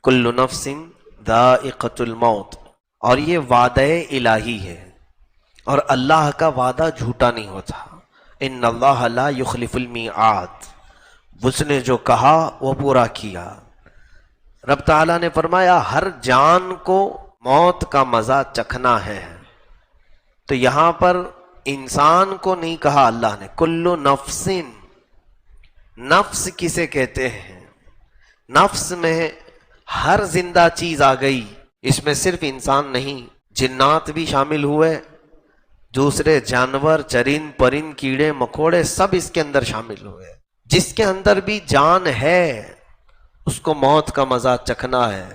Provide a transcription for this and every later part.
کل نفس ذائقۃ الموت، اور یہ وعدہ الہی ہے، اور اللہ کا وعدہ جھوٹا نہیں ہوتا۔ ان اللہ لا یخلف المیعاد، اس نے جو کہا وہ پورا کیا۔ رب تعالیٰ نے فرمایا ہر جان کو موت کا مزہ چکھنا ہے، تو یہاں پر انسان کو نہیں کہا اللہ نے، کل نفس، نفس کسے کہتے ہیں؟ نفس میں ہر زندہ چیز آ گئی، اس میں صرف انسان نہیں، جنات بھی شامل ہوئے، دوسرے جانور، چرند پرند، کیڑے مکوڑے، سب اس کے اندر شامل ہوئے۔ جس کے اندر بھی جان ہے اس کو موت کا مزہ چکھنا ہے۔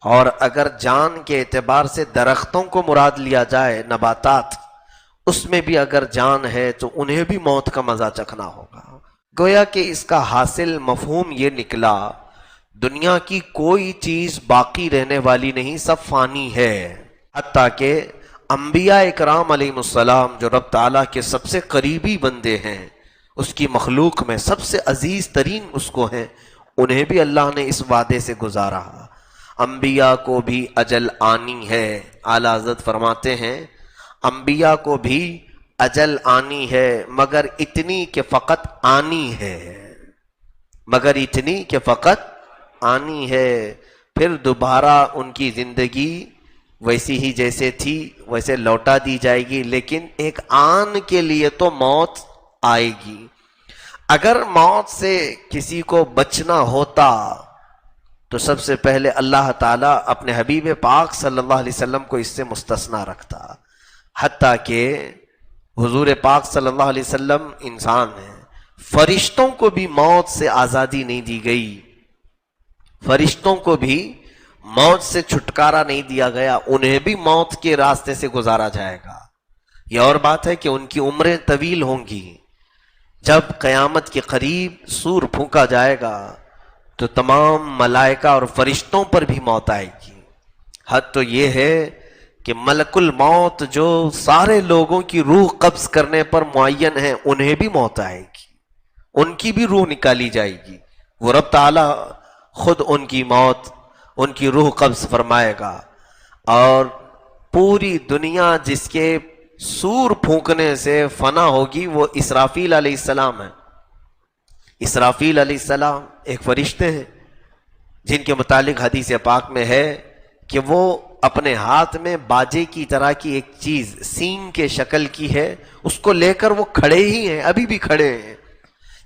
اور اگر جان کے اعتبار سے درختوں کو مراد لیا جائے، نباتات، اس میں بھی اگر جان ہے تو انہیں بھی موت کا مزہ چکھنا ہوگا۔ گویا کہ اس کا حاصل مفہوم یہ نکلا، دنیا کی کوئی چیز باقی رہنے والی نہیں، سب فانی ہے۔ حتیٰ کہ انبیاء اکرام علیہ السلام جو رب تعالیٰ کے سب سے قریبی بندے ہیں، اس کی مخلوق میں سب سے عزیز ترین اس کو ہیں، انہیں بھی اللہ نے اس وعدے سے گزارا۔ انبیاء کو بھی اجل آنی ہے۔ اعلیٰ حضرت فرماتے ہیں انبیاء کو بھی اجل آنی ہے، مگر اتنی کہ فقط آنی ہے، مگر اتنی کہ فقط آنی ہے، پھر دوبارہ ان کی زندگی ویسی ہی جیسے تھی ویسے لوٹا دی جائے گی، لیکن ایک آن کے لیے تو موت آئے گی۔ اگر موت سے کسی کو بچنا ہوتا تو سب سے پہلے اللہ تعالیٰ اپنے حبیب پاک صلی اللہ علیہ وسلم کو اس سے مستثنا رکھتا، حتیٰ کہ حضور پاک صلی اللہ علیہ وسلم انسان ہیں، فرشتوں کو بھی موت سے آزادی نہیں دی گئی، فرشتوں کو بھی موت سے چھٹکارا نہیں دیا گیا، انہیں بھی موت کے راستے سے گزارا جائے گا۔ یہ اور بات ہے کہ ان کی عمریں طویل ہوں گی۔ جب قیامت کے قریب سور پھونکا جائے گا تو تمام ملائکہ اور فرشتوں پر بھی موت آئے گی۔ حد تو یہ ہے کہ ملک الموت جو سارے لوگوں کی روح قبض کرنے پر معین ہیں، انہیں بھی موت آئے گی، ان کی بھی روح نکالی جائے گی۔ وہ رب تعالیٰ خود ان کی موت، ان کی روح قبض فرمائے گا، اور پوری دنیا جس کے سور پھونکنے سے فنا ہوگی وہ اسرافیل علیہ السلام ہے۔ اسرافیل علیہ السلام ایک فرشتے ہیں جن کے متعلق حدیث پاک میں ہے کہ وہ اپنے ہاتھ میں باجے کی طرح کی ایک چیز سینگ کے شکل کی ہے، اس کو لے کر وہ کھڑے ہی ہیں، ابھی بھی کھڑے ہیں۔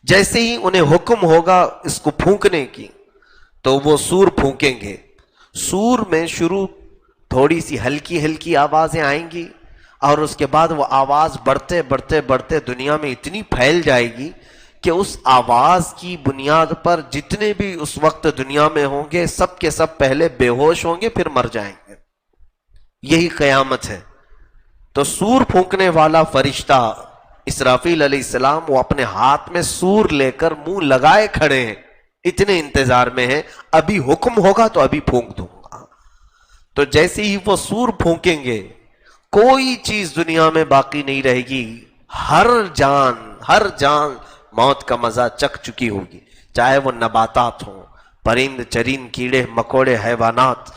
جیسے ہی انہیں حکم ہوگا اس کو پھونکنے کی تو وہ سور پھونکیں گے۔ سور میں شروع تھوڑی سی ہلکی ہلکی آوازیں آئیں گی، اور اس کے بعد وہ آواز بڑھتے بڑھتے بڑھتے دنیا میں اتنی پھیل جائے گی کہ اس آواز کی بنیاد پر جتنے بھی اس وقت دنیا میں ہوں گے سب کے سب پہلے بے ہوش ہوں گے، پھر مر جائیں گے۔ یہی قیامت ہے۔ تو سور پھونکنے والا فرشتہ اسرافیل علیہ السلام وہ اپنے ہاتھ میں سور لے کر منہ لگائے کھڑے ہیں، اتنے انتظار میں ہیں، ابھی حکم ہوگا تو ابھی پھونک دوں گا۔ تو جیسے ہی وہ سور پھونکیں گے کوئی چیز دنیا میں باقی نہیں رہے گی، ہر جان موت کا مزہ چکھ چکی ہوگی، چاہے وہ نباتات ہوں، پرند چرند، کیڑے مکوڑے، حیوانات،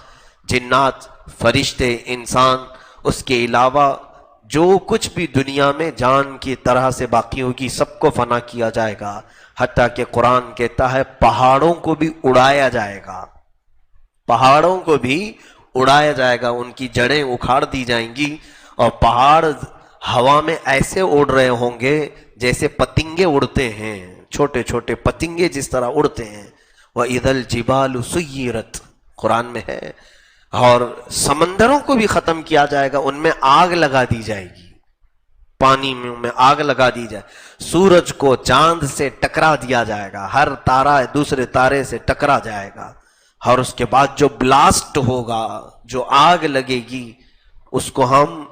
جنات، فرشتے، انسان، اس کے علاوہ جو کچھ بھی دنیا میں جان کی طرح سے باقی ہوگی سب کو فنا کیا جائے گا۔ حتیٰ کہ قرآن کہتا ہے پہاڑوں کو بھی اڑایا جائے گا، پہاڑوں کو بھی اڑایا جائے گا، ان کی جڑیں اکھاڑ دی جائیں گی، اور پہاڑ ہوا میں ایسے اڑ رہے ہوں گے جیسے پتنگے اڑتے ہیں، چھوٹے چھوٹے پتنگے جس طرح اڑتے ہیں۔ وَإِذَا الْجِبَالُ سُيِّرَتْ قرآن میں ہے۔ اور سمندروں کو بھی ختم کیا جائے گا، ان میں آگ لگا دی جائے گی، پانی میں آگ لگا دی جائے، سورج کو چاند سے ٹکرا دیا جائے گا، ہر تارہ دوسرے تارے سے ٹکرا جائے گا، اور اس کے بعد جو بلاسٹ ہوگا، جو آگ لگے گی، اس کو ہم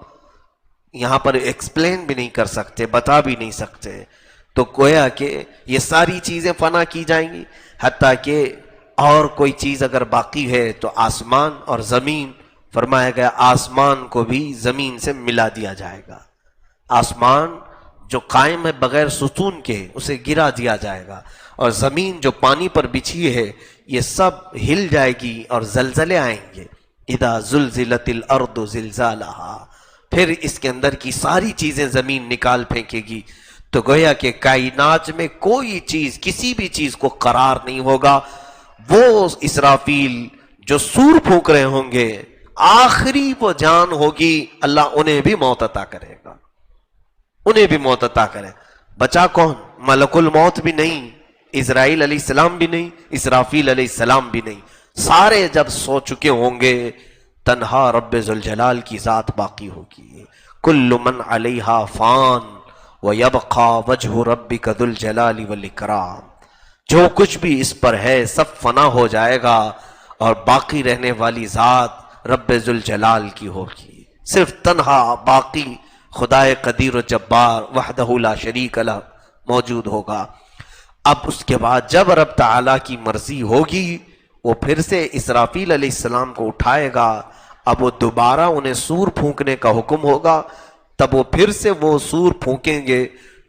یہاں پر ایکسپلین بھی نہیں کر سکتے، بتا بھی نہیں سکتے۔ تو گویا کہ یہ ساری چیزیں فنا کی جائیں گی، حتیٰ کہ اور کوئی چیز اگر باقی ہے تو آسمان اور زمین، فرمایا گیا آسمان کو بھی زمین سے ملا دیا جائے گا، آسمان جو قائم ہے بغیر ستون کے اسے گرا دیا جائے گا، اور زمین جو پانی پر بچھی ہے یہ سب ہل جائے گی اور زلزلے آئیں گے. اذا زلزلت الارض زلزالہا، پھر اس کے اندر کی ساری چیزیں زمین نکال پھینکے گی. تو گویا کہ کائنات میں کوئی چیز، کسی بھی چیز کو قرار نہیں ہوگا. وہ اسرافیل جو سور پھونک رہے ہوں گے، آخری وہ جان ہوگی، اللہ انہیں بھی موت عطا کرے گا، انہیں بھی موت عطا کرے. بچا کون؟ ملک الموت بھی نہیں، اسرائیل علیہ السلام بھی نہیں، اسرافیل علیہ السلام بھی نہیں. سارے جب سو چکے ہوں گے، تنہا رب ذوالجلال کی ذات باقی ہوگی. کل من علیہا فان ویبقا وجہ ربک ذو الجلال والاکرام. جو کچھ بھی اس پر ہے سب فنا ہو جائے گا اور باقی رہنے والی ذات رب ذوالجلال کی ہوگی. صرف تنہا باقی خدائے قدیر و جبار وحدہ لا شریک لہ موجود ہوگا. اب اس کے بعد جب رب تعالیٰ کی مرضی ہوگی، وہ پھر سے اسرافیل علیہ السلام کو اٹھائے گا. اب وہ دوبارہ انہیں سور پھونکنے کا حکم ہوگا. تب وہ پھر سے وہ سور پھونکیں گے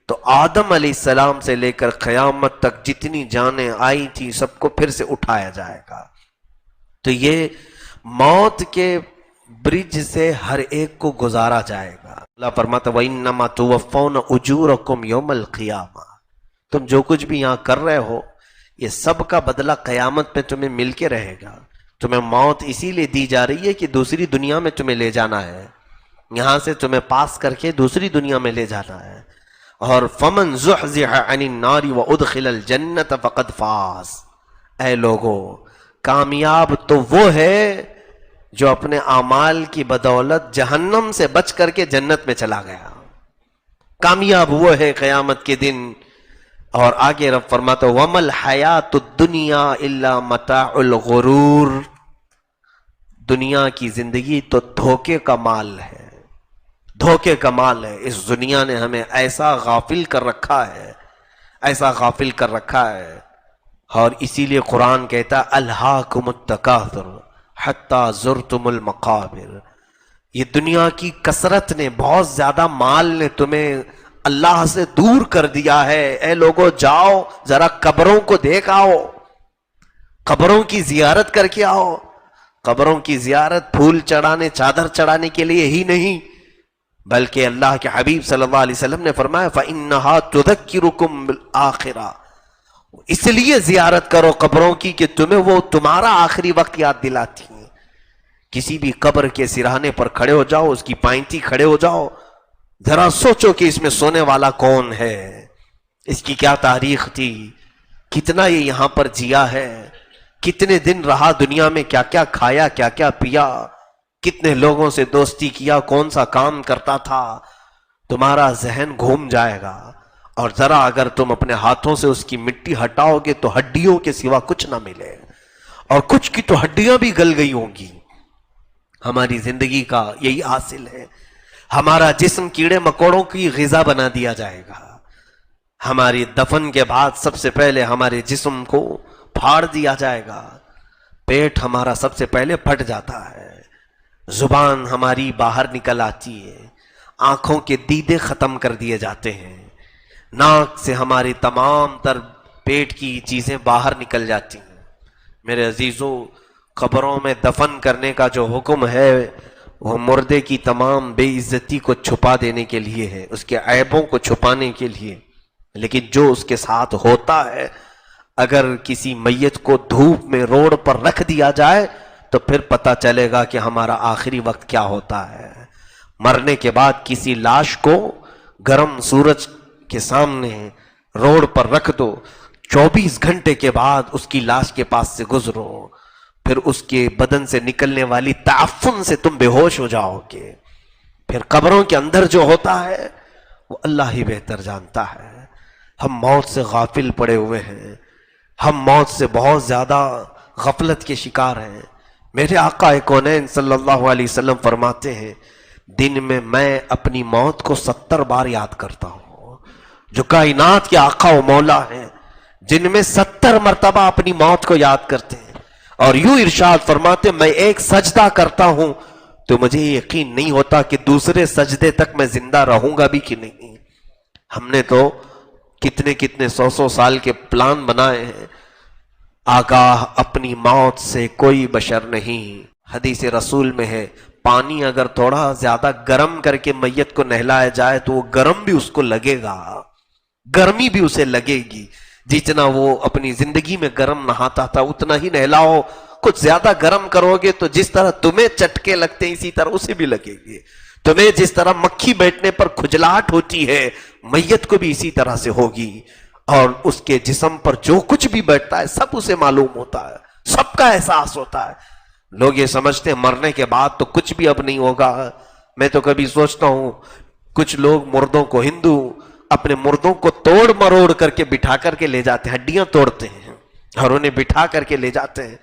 تو آدم علیہ السلام سے لے کر قیامت تک جتنی جانیں آئی تھی سب کو پھر سے اٹھایا جائے گا. تو یہ موت کے برج سے ہر ایک کو گزارا جائے گا. اللہ فرماتا وَإِنَّمَا تُوَفَّوْنَ أُجُورَكُمْ يَوْمَ الْقِيَامَةِ. تم جو کچھ بھی یہاں کر رہے ہو یہ سب کا بدلہ قیامت میں تمہیں مل کے رہے گا. تمہیں موت اسی لیے دی جا رہی ہے کہ دوسری دنیا میں تمہیں لے جانا ہے، یہاں سے تمہیں پاس کر کے دوسری دنیا میں لے جانا ہے. اور فَمَنْ زُحْزِحَ عَنِ النَّارِ وَأُدْخِلَ الْجَنَّةَ فَقَدْ فَازَ. اے لوگو، کامیاب تو وہ ہے جو اپنے اعمال کی بدولت جہنم سے بچ کر کے جنت میں چلا گیا. کامیاب وہ ہے قیامت کے دن. اور آگے رب فرماتا وَمَا الْحَيَاةُ الدُّنْيَا إِلَّا مَتَاعُ الْغُرُورِ. دنیا کی زندگی تو دھوکے کا مال ہے، دھوکے کا مال ہے. اس دنیا نے ہمیں ایسا غافل کر رکھا ہے، ایسا غافل کر رکھا ہے. اور اسی لیے قرآن کہتا الہاکم التکاثر حتی زرتم المقابر. یہ دنیا کی کثرت نے، بہت زیادہ مال نے تمہیں اللہ سے دور کر دیا ہے. اے لوگو جاؤ ذرا قبروں کو دیکھ آؤ، قبروں کی زیارت کر کے آؤ. قبروں کی زیارت پھول چڑھانے، چادر چڑھانے کے لیے ہی نہیں، بلکہ اللہ کے حبیب صلی اللہ علیہ وسلم نے فرمایا فَإِنَّهَا تُذَكِّرُكُمْ بِالْآخِرَةِ. اس لیے زیارت کرو قبروں کی کہ تمہیں وہ تمہارا آخری وقت یاد دلاتی ہیں. کسی بھی قبر کے سرانے پر کھڑے ہو جاؤ، اس کی پائنتی کھڑے ہو جاؤ، ذرا سوچو کہ اس میں سونے والا کون ہے، اس کی کیا تاریخ تھی، کتنا یہ یہاں پر جیا ہے، کتنے دن رہا دنیا میں، کیا کیا کھایا، کیا کیا پیا، کتنے لوگوں سے دوستی کیا، کون سا کام کرتا تھا. تمہارا ذہن گھوم جائے گا. اور ذرا اگر تم اپنے ہاتھوں سے اس کی مٹی ہٹاؤ گے تو ہڈیوں کے سوا کچھ نہ ملے، اور کچھ کی تو ہڈیاں بھی گل گئی ہوں گی. ہماری زندگی کا یہی حاصل ہے. ہمارا جسم کیڑے مکوڑوں کی غذا بنا دیا جائے گا. ہماری دفن کے بعد سب سے پہلے ہمارے جسم کو پھاڑ دیا جائے گا. پیٹ ہمارا سب سے پہلے پھٹ جاتا ہے، زبان ہماری باہر نکل آتی ہے، آنکھوں کے دیدے ختم کر دیے جاتے ہیں، ناک سے ہماری تمام تر پیٹ کی چیزیں باہر نکل جاتی ہیں. میرے عزیزو، قبروں میں دفن کرنے کا جو حکم ہے وہ مردے کی تمام بے عزتی کو چھپا دینے کے لیے ہے، اس کے عیبوں کو چھپانے کے لیے. لیکن جو اس کے ساتھ ہوتا ہے، اگر کسی میت کو دھوپ میں روڈ پر رکھ دیا جائے تو پھر پتہ چلے گا کہ ہمارا آخری وقت کیا ہوتا ہے. مرنے کے بعد کسی لاش کو گرم سورج کے سامنے روڈ پر رکھ دو، 24 گھنٹے کے بعد اس کی لاش کے پاس سے گزرو، پھر اس کے بدن سے نکلنے والی تعفن سے تم بے ہوش ہو جاؤ گے. پھر قبروں کے اندر جو ہوتا ہے وہ اللہ ہی بہتر جانتا ہے. ہم موت سے غافل پڑے ہوئے ہیں، ہم موت سے بہت زیادہ غفلت کے شکار ہیں. میرے آقا کونین صلی اللہ علیہ وسلم فرماتے ہیں دن میں میں اپنی موت کو 70 بار یاد کرتا ہوں. جو کائنات کے آقا و مولا ہیں، جن میں 70 مرتبہ اپنی موت کو یاد کرتے ہیں، اور یوں ارشاد فرماتے میں ایک سجدہ کرتا ہوں تو مجھے یقین نہیں ہوتا کہ دوسرے سجدے تک میں زندہ رہوں گا بھی کہ نہیں. ہم نے تو کتنے 100 سال کے پلان بنائے ہیں. آگاہ اپنی موت سے کوئی بشر نہیں. حدیث رسول میں ہے پانی اگر تھوڑا زیادہ گرم کر کے میت کو نہلایا جائے تو وہ گرم بھی اس کو لگے گا، گرمی بھی اسے لگے گی. جتنا وہ اپنی زندگی میں گرم نہاتا تھا اتنا ہی نہلاؤ. کچھ زیادہ گرم کرو گے تو جس طرح تمہیں چٹکے لگتے ہیں اسی طرح اسے بھی لگے گی. تمہیں جس طرح مکھی بیٹھنے پر کھجلاہٹ ہوتی ہے میت کو بھی اسی طرح سے ہوگی. اور اس کے جسم پر جو کچھ بھی بیٹھتا ہے سب اسے معلوم ہوتا ہے، سب کا احساس ہوتا ہے. لوگ یہ سمجھتے ہیں مرنے کے بعد تو کچھ بھی اب نہیں ہوگا. میں تو کبھی سوچتا ہوں کچھ لوگ مردوں کو، ہندو اپنے مردوں کو توڑ مروڑ کر کے بٹھا کر کے لے جاتے ہیں، ہڈیاں توڑتے ہیں اور انہیں بٹھا کر کے لے جاتے ہیں.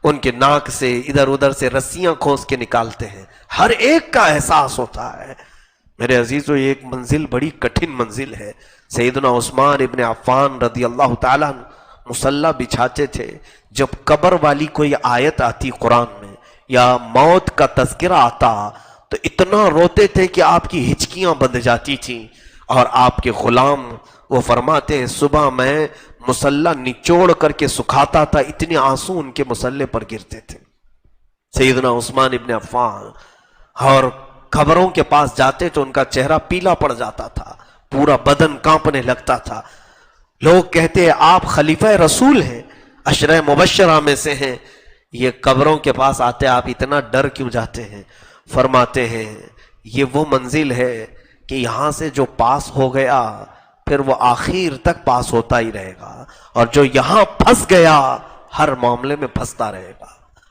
ان کے ناک سے ادھر ادھر سے رسیاں کھوس کے نکالتے ہیں. ہر ایک کا احساس ہوتا ہے. میرے عزیزو یہ ایک منزل بڑی کٹھن منزل ہے. سیدنا عثمان ابن عفان رضی اللہ تعالیٰ مصلی بچھاتے تھے. جب قبر والی کوئی آیت آتی قرآن میں یا موت کا تذکرہ آتا تو اتنا روتے تھے کہ آپ کی ہچکیاں بندھ جاتی تھیں. اور آپ کے غلام وہ فرماتے ہیں صبح میں مصلی نچوڑ کر کے سکھاتا تھا، اتنے آنسو ان کے مصلی پر گرتے تھے. سیدنا عثمان ابن عفان اور قبروں کے پاس جاتے تو ان کا چہرہ پیلا پڑ جاتا تھا، پورا بدن کانپنے لگتا تھا. لوگ کہتے ہیں آپ خلیفہ رسول ہیں، عشرہ مبشرہ میں سے ہیں، یہ قبروں کے پاس آتے آپ اتنا ڈر کیوں جاتے ہیں؟ فرماتے ہیں یہ وہ منزل ہے کہ یہاں سے جو پاس ہو گیا پھر وہ آخر تک پاس ہوتا ہی رہے گا، اور جو یہاں پھنس گیا ہر معاملے میں پھنستا رہے گا،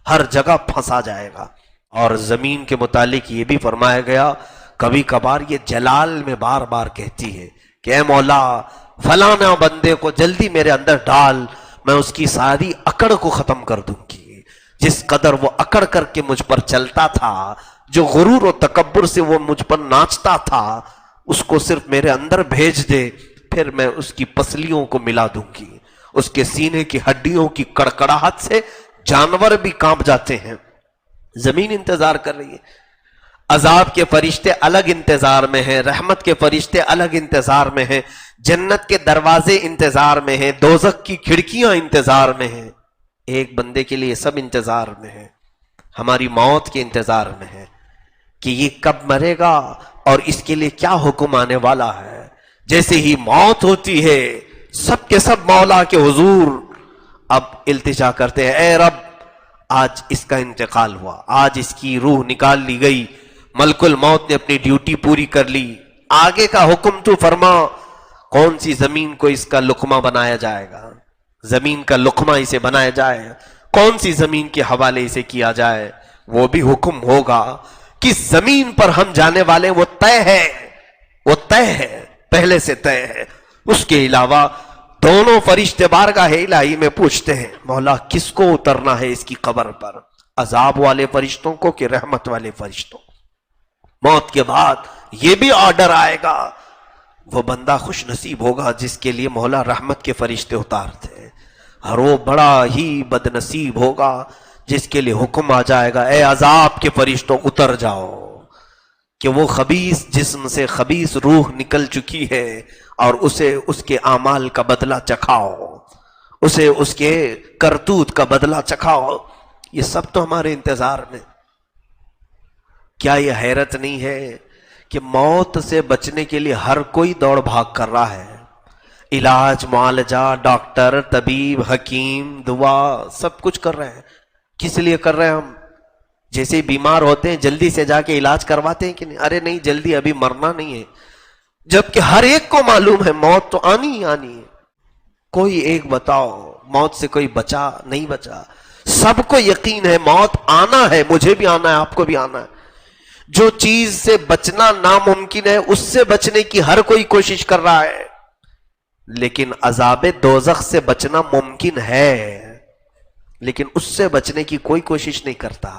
ہر جگہ پھنسا جائے گا. اور زمین کے متعلق یہ بھی فرمایا گیا کبھی کبھار یہ جلال میں بار بار کہتی ہے کہ اے مولا فلانا بندے کو جلدی میرے اندر ڈال، میں اس کی ساری اکڑ کو ختم کر دوں گی. جس قدر وہ اکڑ کر کے مجھ پر چلتا تھا، جو غرور و تکبر سے وہ مجھ پر ناچتا تھا، اس کو صرف میرے اندر بھیج دے، پھر میں اس کی پسلیوں کو ملا دوں گی. اس کے سینے کی ہڈیوں کی کڑکڑاہٹ سے جانور بھی کانپ جاتے ہیں. زمین انتظار کر رہی ہے. عذاب کے فرشتے الگ انتظار میں ہیں، رحمت کے فرشتے الگ انتظار میں ہیں، جنت کے دروازے انتظار میں ہیں، دوزخ کی کھڑکیاں انتظار میں ہیں. ایک بندے کے لیے سب انتظار میں ہے، ہماری موت کے انتظار میں ہے کہ یہ کب مرے گا اور اس کے لیے کیا حکم آنے والا ہے. جیسے ہی موت ہوتی ہے سب کے سب مولا کے حضور اب التجا کرتے ہیں، اے رب آج اس کا انتقال ہوا، آج اس کی روح نکال لی گئی، ملک الموت نے اپنی ڈیوٹی پوری کر لی، آگے کا حکم تو فرما. کون سی زمین کو اس کا لقمہ بنایا جائے گا؟ زمین کا لقمہ اسے بنایا جائے، کون سی زمین کے حوالے اسے کیا جائے؟ وہ بھی حکم ہوگا. کس زمین پر ہم جانے والے وہ طے ہے، وہ طے ہے، پہلے سے طے ہے. اس کے علاوہ دونوں فرشتے بارگاہ الہی میں پوچھتے ہیں مولا کس کو اترنا ہے اس کی قبر پر، عذاب والے فرشتوں کو کہ رحمت والے فرشتوں؟ موت کے بعد یہ بھی آرڈر آئے گا، وہ بندہ خوش نصیب ہوگا جس کے لیے مولا رحمت کے فرشتے اتارتے ہیں، اور وہ بڑا ہی بد نصیب ہوگا جس کے لیے حکم آ جائے گا اے عذاب کے فرشتوں اتر جاؤ، کہ وہ خبیث جسم سے خبیث روح نکل چکی ہے اور اسے اس کے اعمال کا بدلہ چکھاؤ، اسے اس کے کرتوت کا بدلہ چکھاؤ. یہ سب تو ہمارے انتظار میں. کیا یہ حیرت نہیں ہے کہ موت سے بچنے کے لیے ہر کوئی دوڑ بھاگ کر رہا ہے؟ علاج، معالجہ، ڈاکٹر، طبیب، حکیم، دعا سب کچھ کر رہے ہیں. کس لیے کر رہے ہیں ہم؟ جیسے بیمار ہوتے ہیں جلدی سے جا کے علاج کرواتے ہیں کہ نہیں؟ ارے نہیں، جلدی ابھی مرنا نہیں ہے. جبکہ ہر ایک کو معلوم ہے موت تو آنی ہی آنی ہے. کوئی ایک بتاؤ موت سے کوئی بچا نہیں بچا؟ سب کو یقین ہے موت آنا ہے، مجھے بھی آنا ہے، آپ کو بھی آنا ہے. جو چیز سے بچنا ناممکن ہے اس سے بچنے کی ہر کوئی کوشش کر رہا ہے، لیکن عذاب دوزخ سے بچنا ممکن ہے، لیکن اس سے بچنے کی کوئی کوشش نہیں کرتا.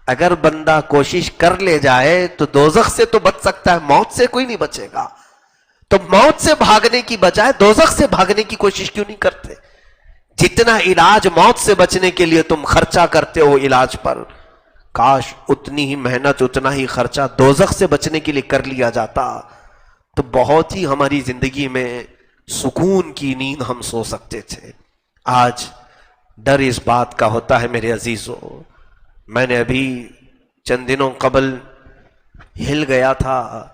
اگر بندہ کوشش کر لے جائے تو دوزخ سے تو بچ سکتا ہے، موت سے کوئی نہیں بچے گا. تو موت سے بھاگنے کی بجائے دوزخ سے بھاگنے کی کوشش کیوں نہیں کرتے؟ جتنا علاج موت سے بچنے کے لیے تم خرچہ کرتے ہو علاج پر، کاش اتنی ہی محنت، اتنا ہی خرچہ دوزخ سے بچنے کے لیے کر لیا جاتا تو بہت ہی ہماری زندگی میں سکون کی نیند ہم سو سکتے تھے. آج ڈر اس بات کا ہوتا ہے میرے عزیزوں، میں نے ابھی چند دنوں قبل ہل گیا تھا،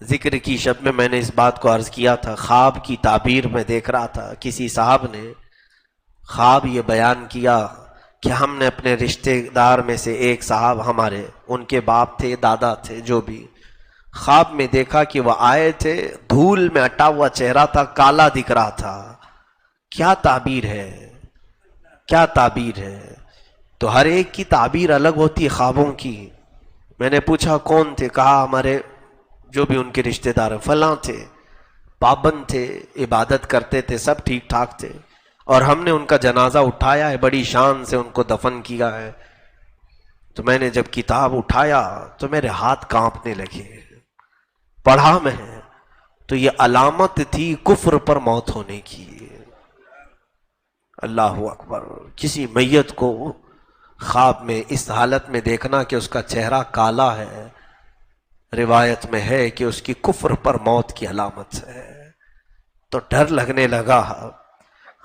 ذکر کی شب میں نے اس بات کو عرض کیا تھا، خواب کی تعبیر میں دیکھ رہا تھا، کسی صاحب نے خواب یہ بیان کیا کہ ہم نے اپنے رشتہ دار میں سے ایک صاحب ہمارے، ان کے باپ تھے دادا تھے جو بھی، خواب میں دیکھا کہ وہ آئے تھے، دھول میں اٹا ہوا چہرہ تھا، کالا دکھ رہا تھا۔ کیا تعبیر ہے، کیا تعبیر ہے؟ تو ہر ایک کی تعبیر الگ ہوتی ہے خوابوں کی۔ میں نے پوچھا کون تھے؟ کہا ہمارے جو بھی ان کے رشتہ دار ہیں فلاں تھے، پابند تھے، عبادت کرتے تھے، سب ٹھیک ٹھاک تھے، اور ہم نے ان کا جنازہ اٹھایا ہے، بڑی شان سے ان کو دفن کیا ہے۔ تو میں نے جب کتاب اٹھایا تو میرے ہاتھ کانپنے لگے، پڑھا میں تو یہ علامت تھی کفر پر موت ہونے کی۔ اللہ اکبر! کسی میت کو خواب میں اس حالت میں دیکھنا کہ اس کا چہرہ کالا ہے، روایت میں ہے کہ اس کی کفر پر موت کی علامت ہے۔ تو ڈر لگنے لگا۔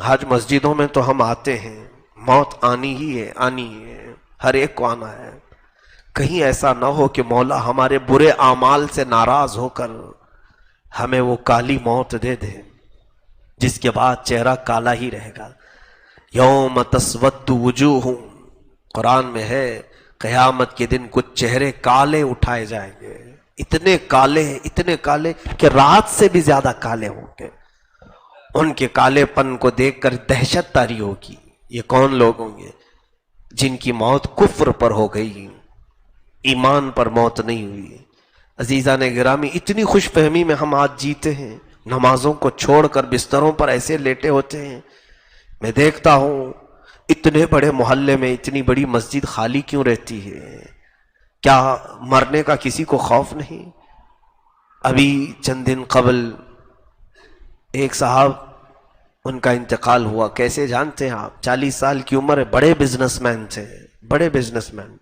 حج مسجدوں میں تو ہم آتے ہیں، موت آنی ہی ہے، آنی ہے، ہر ایک کو آنا ہے۔ کہیں ایسا نہ ہو کہ مولا ہمارے برے اعمال سے ناراض ہو کر ہمیں وہ کالی موت دے دے جس کے بعد چہرہ کالا ہی رہے گا۔ یوم تسود وجوہ، قرآن میں ہے قیامت کے دن کچھ چہرے کالے اٹھائے جائیں گے، اتنے کالے اتنے کالے کہ رات سے بھی زیادہ کالے ہوں گے۔ ان کے کالے پن کو دیکھ کر دہشت طاری ہوگی۔ یہ کون لوگ ہوں گے؟ جن کی موت کفر پر ہو گئی، ایمان پر موت نہیں ہوئی۔ عزیزان گرامی، اتنی خوش فہمی میں ہم آج جیتے ہیں، نمازوں کو چھوڑ کر بستروں پر ایسے لیٹے ہوتے ہیں۔ میں دیکھتا ہوں اتنے بڑے محلے میں اتنی بڑی مسجد خالی کیوں رہتی ہے؟ کیا مرنے کا کسی کو خوف نہیں؟ ابھی چند دن قبل ایک صاحب ان کا انتقال ہوا، کیسے جانتے ہیں آپ؟ 40 سال کی عمر ہے، بڑے بزنس مین تھے، بڑے بزنس مین۔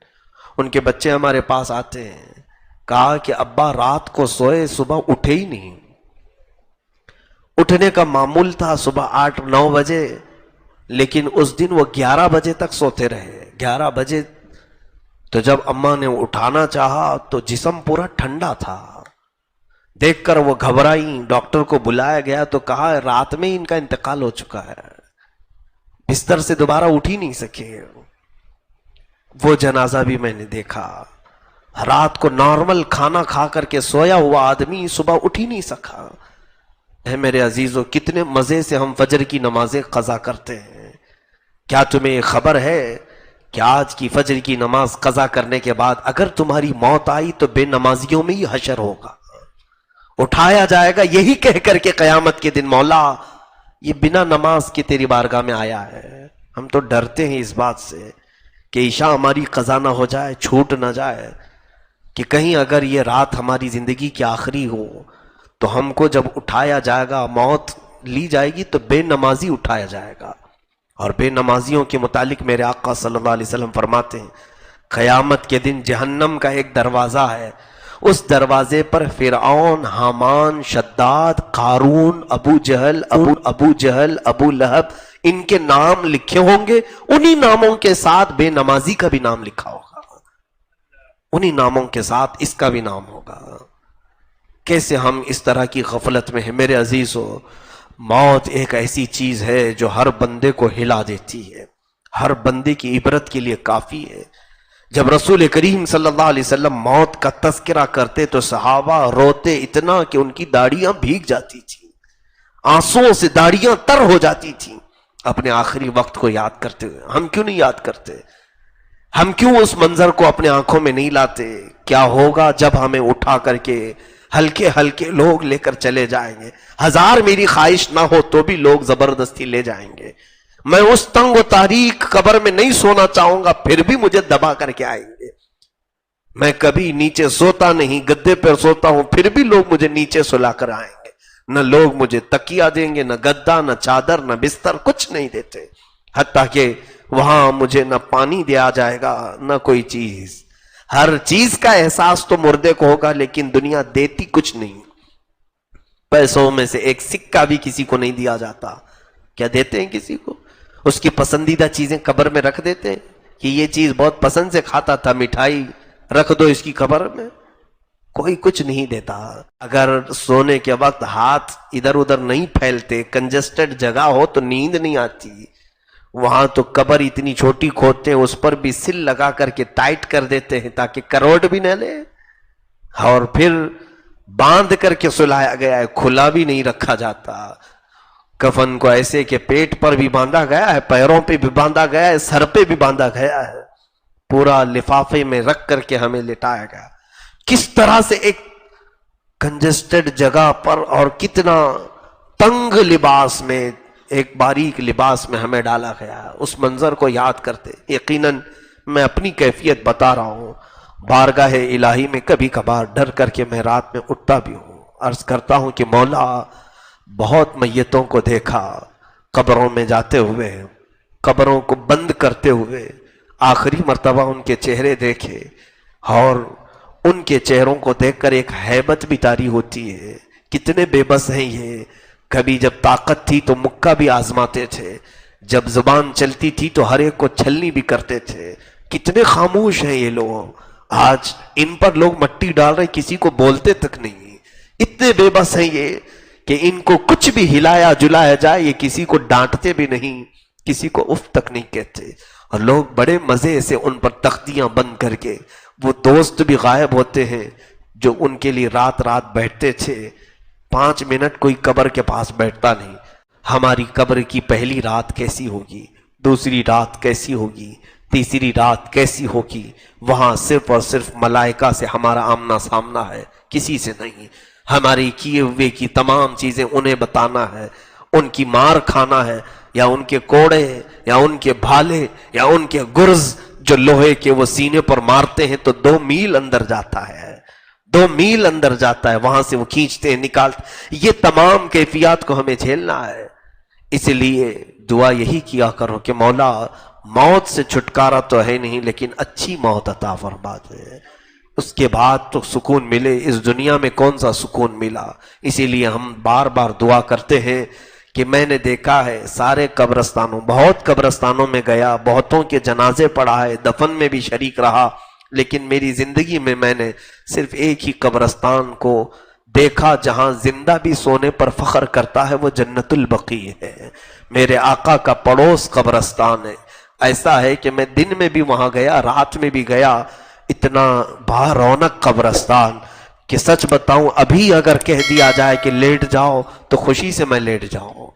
ان کے بچے ہمارے پاس آتے ہیں، کہا کہ ابا رات کو سوئے، صبح اٹھے ہی نہیں۔ اٹھنے کا معمول تھا صبح 8-9 بجے، لیکن اس دن وہ 11 بجے تک سوتے رہے۔ 11 بجے تو جب اماں نے اٹھانا چاہا تو جسم پورا ٹھنڈا تھا، دیکھ کر وہ گھبرائیں، ڈاکٹر کو بلایا گیا تو کہا رات میں ان کا انتقال ہو چکا ہے، بستر سے دوبارہ اٹھ ہی نہیں سکے۔ وہ جنازہ بھی میں نے دیکھا، رات کو نارمل کھانا کھا کر کے سویا ہوا آدمی صبح اٹھ ہی نہیں سکا۔ اے میرے عزیزو، کتنے مزے سے ہم فجر کی نمازیں قضا کرتے ہیں۔ کیا تمہیں خبر ہے کہ آج کی فجر کی نماز قضا کرنے کے بعد اگر تمہاری موت آئی تو بے نمازیوں میں ہی حشر ہوگا، اٹھایا جائے گا یہی کہہ کر کے قیامت کے دن، مولا یہ بنا نماز کے تیری بارگاہ میں آیا ہے۔ ہم تو ڈرتے ہیں اس بات سے کہ عشاء ہماری قضا نہ ہو جائے، چھوٹ نہ جائے، کہ کہیں اگر یہ رات ہماری زندگی کی آخری ہو تو ہم کو جب اٹھایا جائے گا، موت لی جائے گی تو بے نمازی اٹھایا جائے گا۔ اور بے نمازیوں کے متعلق میرے آقا صلی اللہ علیہ وسلم فرماتے ہیں قیامت کے دن جہنم کا ایک دروازہ ہے، اس دروازے پر فرعون، حامان، شداد، قارون، ابو جہل، ابو لہب، ان کے نام لکھے ہوں گے، انہی ناموں کے ساتھ بے نمازی کا بھی نام لکھا ہوگا، انہی ناموں کے ساتھ اس کا بھی نام ہوگا۔ کیسے ہم اس طرح کی غفلت میں ہیں میرے عزیزو؟ موت ایک ایسی چیز ہے جو ہر بندے کو ہلا دیتی ہے، ہر بندے کی عبرت کے لیے کافی ہے۔ جب رسول کریم صلی اللہ علیہ وسلم موت کا تذکرہ کرتے تو صحابہ روتے اتنا کہ ان کی داڑیاں بھیگ جاتی تھیں، آنسوؤں سے داڑیاں تر ہو جاتی تھیں اپنے آخری وقت کو یاد کرتے ہوئے۔ ہم کیوں نہیں یاد کرتے؟ ہم کیوں اس منظر کو اپنے آنکھوں میں نہیں لاتے؟ کیا ہوگا جب ہمیں اٹھا کر کے ہلکے ہلکے لوگ لے کر چلے جائیں گے؟ 1000 میری خواہش نہ ہو تو بھی لوگ زبردستی لے جائیں گے۔ میں اس تنگ و تاریک قبر میں نہیں سونا چاہوں گا، پھر بھی مجھے دبا کر کے آئیں گے۔ میں کبھی نیچے سوتا نہیں، گدے پر سوتا ہوں، پھر بھی لوگ مجھے نیچے سلا کر آئیں گے۔ نہ لوگ مجھے تکیہ دیں گے، نہ گدا، نہ چادر، نہ بستر، کچھ نہیں دیتے، حتیٰ کہ وہاں مجھے نہ پانی دیا جائے گا نہ کوئی چیز۔ ہر چیز کا احساس تو مردے کو ہوگا، لیکن دنیا دیتی کچھ نہیں۔ پیسوں میں سے ایک سکہ بھی کسی کو نہیں دیا جاتا۔ کیا دیتے ہیں کسی کو؟ اس کی پسندیدہ چیزیں قبر میں رکھ دیتے ہیں کہ یہ چیز بہت پسند سے کھاتا تھا، مٹھائی رکھ دو اس کی قبر میں. کوئی کچھ نہیں دیتا. اگر سونے کے وقت ہاتھ ادھر ادھر نہیں پھیلتے، کنجسٹڈ جگہ ہو تو نیند نہیں آتی. وہاں تو قبر اتنی چھوٹی کھودتے ہیں، اس پر بھی سل لگا کر کے ٹائٹ کر دیتے ہیں تاکہ کروٹ بھی نہ لے، اور پھر باندھ کر کے سلایا گیا ہے، کھلا بھی نہیں رکھا جاتا. کفن کو ایسے کہ پیٹ پر بھی باندھا گیا ہے، پیروں پہ بھی باندھا گیا ہے، سر پہ بھی باندھا گیا ہے، پورا لفافے میں رکھ کر کے ہمیں لٹایا گیا. کس طرح سے ایک کنجسٹڈ جگہ پر اور کتنا تنگ لباس میں، ایک باریک لباس میں ہمیں ڈالا گیا. اس منظر کو یاد کرتے یقیناً میں اپنی کیفیت بتا رہا ہوں، بارگاہ الہی میں کبھی کبھار ڈر کر کے میں رات میں اٹھتا بھی ہوں، عرض کرتا ہوں کہ مولا بہت میتوں کو دیکھا قبروں میں جاتے ہوئے، قبروں کو بند کرتے ہوئے، آخری مرتبہ ان کے چہرے دیکھے اور ان کے چہروں کو دیکھ کر ایک ہیبت بھی طاری ہوتی ہے. کتنے بے بس ہیں یہ. کبھی جب طاقت تھی تو مکہ بھی آزماتے تھے، جب زبان چلتی تھی تو ہر ایک کو چھلنی بھی کرتے تھے. کتنے خاموش ہیں یہ لوگ. آج ان پر لوگ مٹی ڈال رہے، کسی کو بولتے تک نہیں. اتنے بے بس ہیں یہ کہ ان کو کچھ بھی ہلایا جلایا جائے یہ کسی کو ڈانٹتے بھی نہیں، کسی کو اف تک نہیں کہتے. اور لوگ بڑے مزے سے ان پر تختیاں بند کر کے، وہ دوست بھی غائب ہوتے ہیں جو ان کے لیے رات رات بیٹھتے تھے. 5 منٹ کوئی قبر کے پاس بیٹھتا نہیں. ہماری قبر کی پہلی رات کیسی ہوگی، دوسری رات کیسی ہوگی، تیسری رات کیسی ہوگی. وہاں صرف اور صرف ملائکہ سے ہمارا آمنا سامنا ہے، کسی سے نہیں. ہماری کیے ہوئے کی تمام چیزیں انہیں بتانا ہے، ان کی مار کھانا ہے، یا ان کے کوڑے یا ان کے بھالے یا ان کے گرز جو لوہے کے وہ سینے پر مارتے ہیں تو 2 میل اندر جاتا ہے، 2 میل اندر جاتا ہے. وہاں سے وہ کھینچتے ہیں، نکالتے. یہ تمام کیفیات کو ہمیں جھیلنا ہے. اس لیے دعا یہی کیا کرو کہ مولا موت سے چھٹکارا تو ہے نہیں، لیکن اچھی موت عطا فرما دے. اس کے بعد تو سکون ملے. اس دنیا میں کون سا سکون ملا. اسی لیے ہم بار بار دعا کرتے ہیں کہ میں نے دیکھا ہے سارے قبرستانوں، بہت قبرستانوں میں گیا، بہتوں کے جنازے پڑھا ہے، دفن میں بھی شریک رہا، لیکن میری زندگی میں میں نے صرف ایک ہی قبرستان کو دیکھا جہاں زندہ بھی سونے پر فخر کرتا ہے، وہ جنت البقیع ہے. میرے آقا کا پڑوس قبرستان ہے. ایسا ہے کہ میں دن میں بھی وہاں گیا، رات میں بھی گیا. اتنا با رونق قبرستان کہ سچ بتاؤں ابھی اگر کہہ دیا جائے کہ لیٹ جاؤ تو خوشی سے میں لیٹ جاؤں.